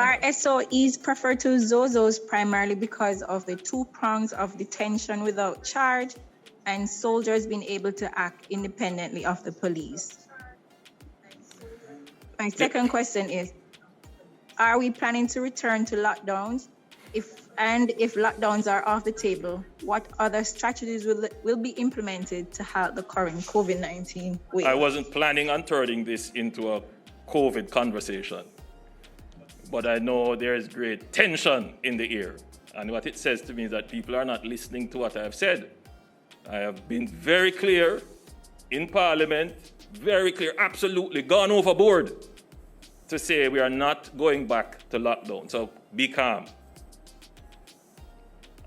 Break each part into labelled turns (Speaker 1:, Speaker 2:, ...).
Speaker 1: Are SOEs preferred to ZOZOs primarily because of the 2 prongs of detention without charge and soldiers being able to act independently of the police? My second question is, are we planning to return to lockdowns? If lockdowns are off the table, what other strategies will be implemented to halt the current COVID-19 wave?
Speaker 2: I wasn't planning on turning this into a COVID conversation, but I know there is great tension in the air. And what it says to me is that people are not listening to what I have said. I have been very clear in Parliament, very clear, absolutely gone overboard to say we are not going back to lockdown. So be calm.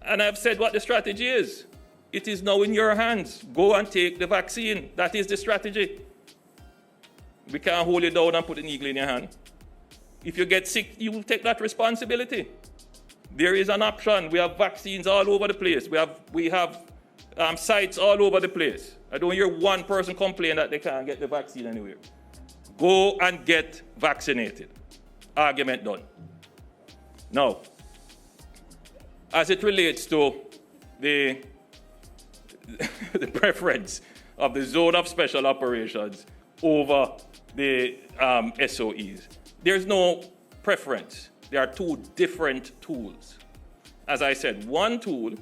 Speaker 2: And I've said what the strategy is. It is now in your hands. Go and take the vaccine. That is the strategy. We can't hold it down and put an eagle in your hand. If you get sick, you will take that responsibility. There is an option. We have vaccines all over the place. We have sites all over the place. I don't hear one person complain that they can't get the vaccine anywhere. Go and get vaccinated. Argument done. Now, as it relates to the preference of the zone of special operations over the SOEs, there's no preference. There are 2 different tools. As I said, one tool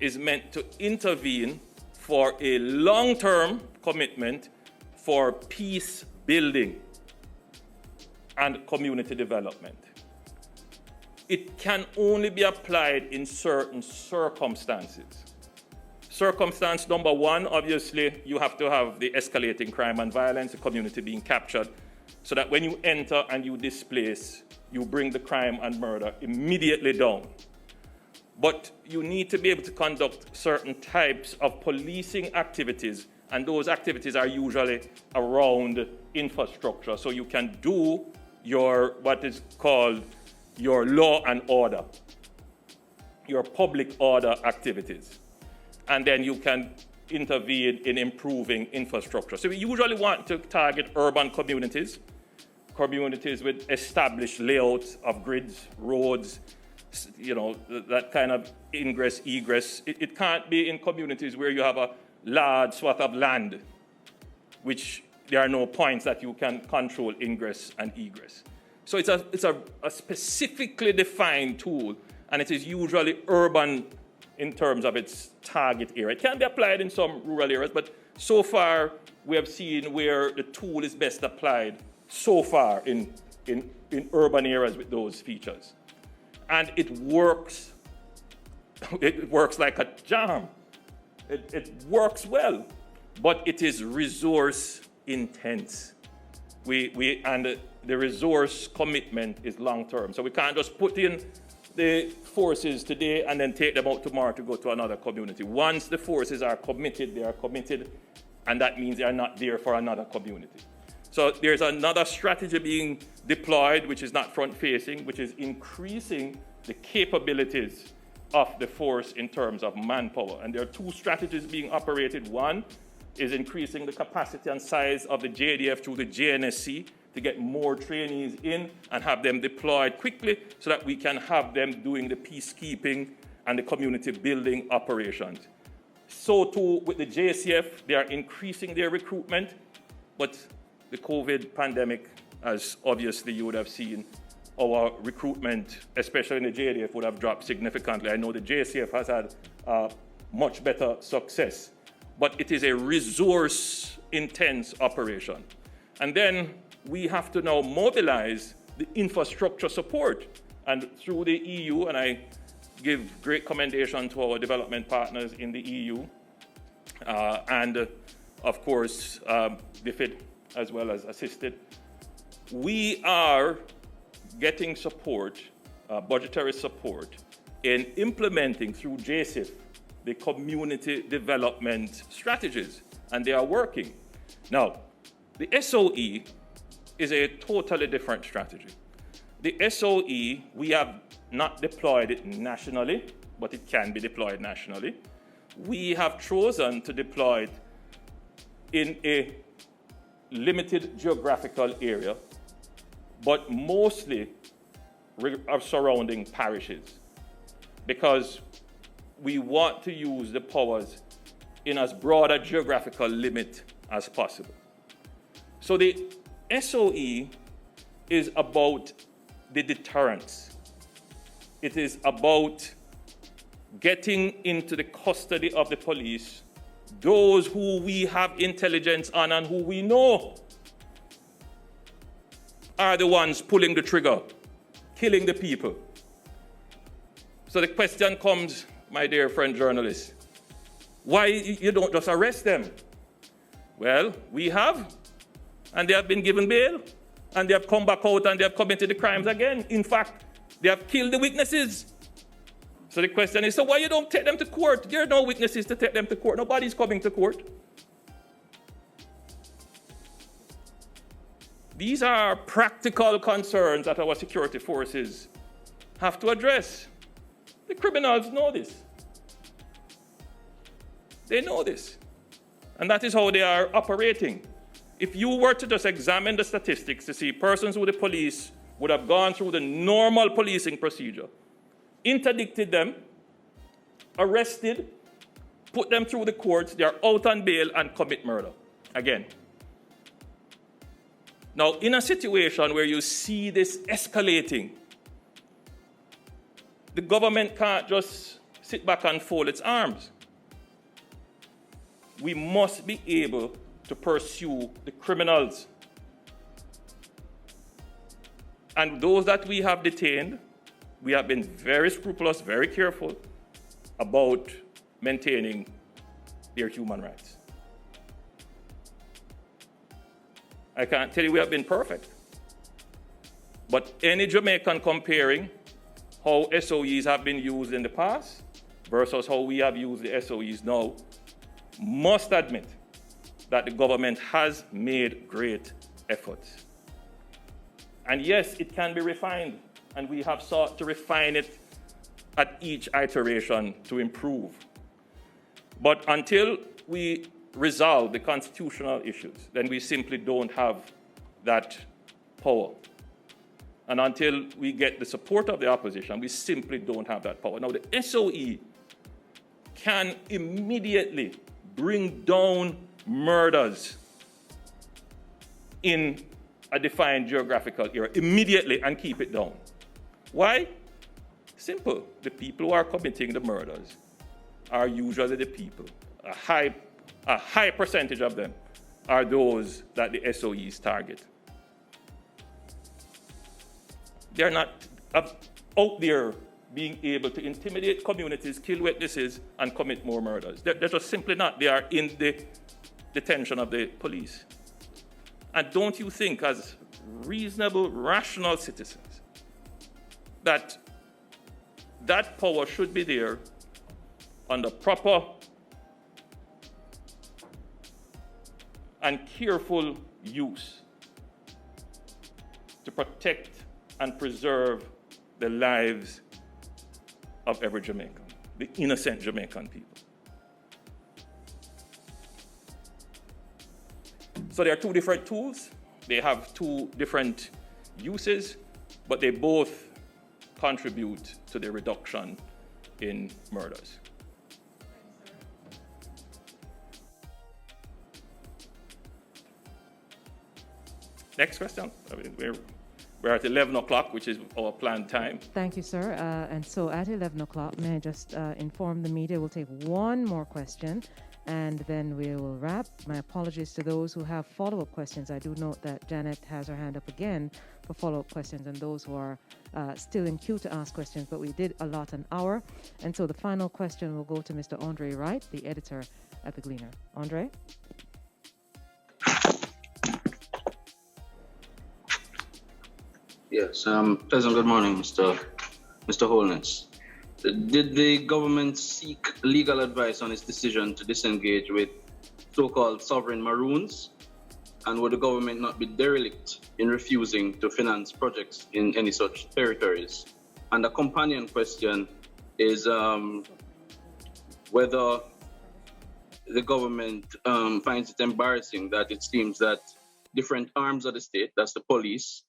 Speaker 2: is meant to intervene for a long-term commitment for peace building and community development. It can only be applied in certain circumstances. Circumstance number 1, obviously, you have to have the escalating crime and violence, the community being captured, so that when you enter and you displace, you bring the crime and murder immediately down. But you need to be able to conduct certain types of policing activities, and those activities are usually around infrastructure. So you can do your, what is called your law and order, your public order activities. And then you can intervene in improving infrastructure. So we usually want to target urban communities with established layouts of grids, roads, that kind of ingress, egress. It can't be in communities where you have a large swath of land, which there are no points that you can control ingress and egress. So it's a specifically defined tool, and it is usually urban in terms of its target area. It can be applied in some rural areas, but so far we have seen where the tool is best applied so far in urban areas with those features. And it works. It works like a charm. It works well, but it is resource intense. And the resource commitment is long term. So we can't just put in the forces today and then take them out tomorrow to go to another community. Once the forces are committed, they are committed, and that means they are not there for another community. So there's another strategy being deployed, which is not front-facing, which is increasing the capabilities of the force in terms of manpower. And there are 2 strategies being operated. One is increasing the capacity and size of the JDF through the JNSC to get more trainees in and have them deployed quickly so that we can have them doing the peacekeeping and the community building operations. So too with the JCF, they are increasing their recruitment, but the COVID pandemic, as obviously you would have seen, our recruitment, especially in the JDF, would have dropped significantly. I know the JCF has had much better success, but it is a resource-intense operation. And then we have to now mobilize the infrastructure support. And through the EU, and I give great commendation to our development partners in the EU, and of course, DFID as well as assisted, we are getting support, budgetary support, in implementing through JCIF the community development strategies, and they are working. Now, the SOE is a totally different strategy. The SOE, we have not deployed it nationally, but it can be deployed nationally. We have chosen to deploy it in a limited geographical area, but mostly of surrounding parishes, because we want to use the powers in as broad a geographical limit as possible. So the SOE is about the deterrence. It is about getting into the custody of the police those who we have intelligence on and who we know are the ones pulling the trigger, killing the people. So the question comes, my dear friend journalists, why you don't just arrest them? Well, we have, and they have been given bail, and they have come back out and they have committed the crimes again. In fact, they have killed the witnesses. So the question is, so why you don't take them to court? There are no witnesses to take them to court. Nobody's coming to court. These are practical concerns that our security forces have to address. The criminals know this. They know this. And that is how they are operating. If you were to just examine the statistics to see persons who the police would have gone through the normal policing procedure, interdicted them, arrested, put them through the courts, they are out on bail and commit murder again. Now, in a situation where you see this escalating, the government can't just sit back and fold its arms. We must be able to pursue the criminals. And those that we have detained, we have been very scrupulous, very careful about maintaining their human rights. I can't tell you we have been perfect, but any Jamaican comparing how SOEs have been used in the past versus how we have used the SOEs now must admit that the government has made great efforts. And yes, it can be refined, and we have sought to refine it at each iteration to improve. But until we resolve the constitutional issues, then we simply don't have that power. And until we get the support of the opposition, we simply don't have that power. Now, the SOE can immediately bring down murders in a defined geographical area, immediately, and keep it down. Why? Simple. The people who are committing the murders are usually the people. A high percentage of them are those that the SOEs target. They're not out there being able to intimidate communities, kill witnesses, and commit more murders. They're just simply not. They are in the detention of the police. And don't you think, as reasonable, rational citizens, that that power should be there under proper and careful use to protect and preserve the lives of every Jamaican, the innocent Jamaican people. So there are two different tools. They have two different uses, but they both contribute to the reduction in murders. Next question. We're at 11 o'clock, which is our planned time.
Speaker 3: Thank you, sir. And so at 11 o'clock, may I just inform the media, we'll take one more question, and then we will wrap. My apologies to those who have follow-up questions. I do note that Janet has her hand up again for follow-up questions, and those who are still in queue to ask questions, but we did allot an hour. And so the final question will go to Mr. Andre Wright, the editor at The Gleaner. Andre?
Speaker 4: Yes, pleasant good morning, Mr. Holness. Did the government seek legal advice on its decision to disengage with so-called sovereign Maroons? And would the government not be derelict in refusing to finance projects in any such territories? And a companion question is whether the government finds it embarrassing that it seems that different arms of the state, that's the police,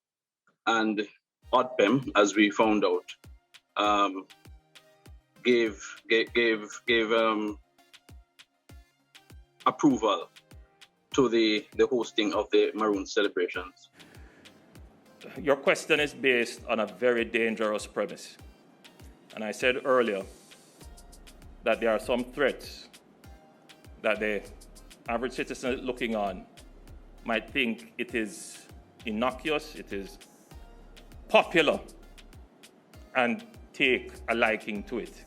Speaker 4: and ODPEM, as we found out, gave approval to the hosting of the Maroon celebrations.
Speaker 2: Your question is based on a very dangerous premise. And I said earlier that there are some threats that the average citizen looking on might think it is innocuous, it is popular, and take a liking to it.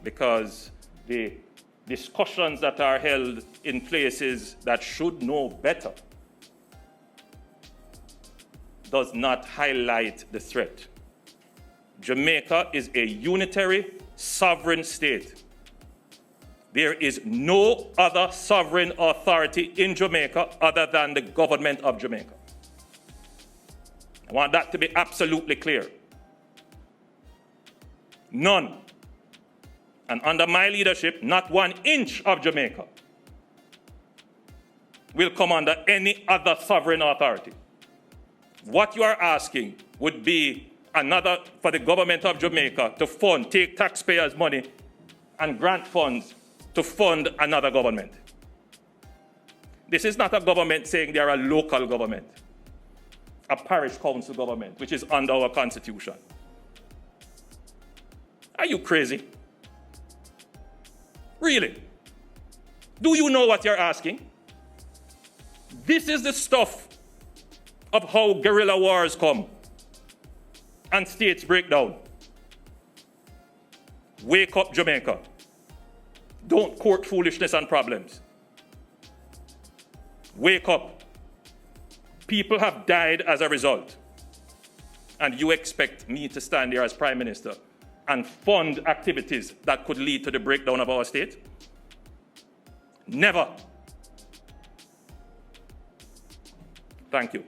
Speaker 2: Because the discussions that are held in places that should know better does not highlight the threat. Jamaica is a unitary, sovereign state. There is no other sovereign authority in Jamaica other than the government of Jamaica. I want that to be absolutely clear. None. And under my leadership, not 1 inch of Jamaica will come under any other sovereign authority. What you are asking would be another for the government of Jamaica to fund, take taxpayers' money and grant funds to fund another government. This is not a government saying they are a local government, a parish council government, which is under our constitution. Are you crazy? Really? Do you know what you're asking? This is the stuff of how guerrilla wars come and states break down. Wake up, Jamaica. Don't court foolishness and problems. Wake up. People have died as a result. And you expect me to stand there as Prime Minister and fund activities that could lead to the breakdown of our state? Never. Thank you.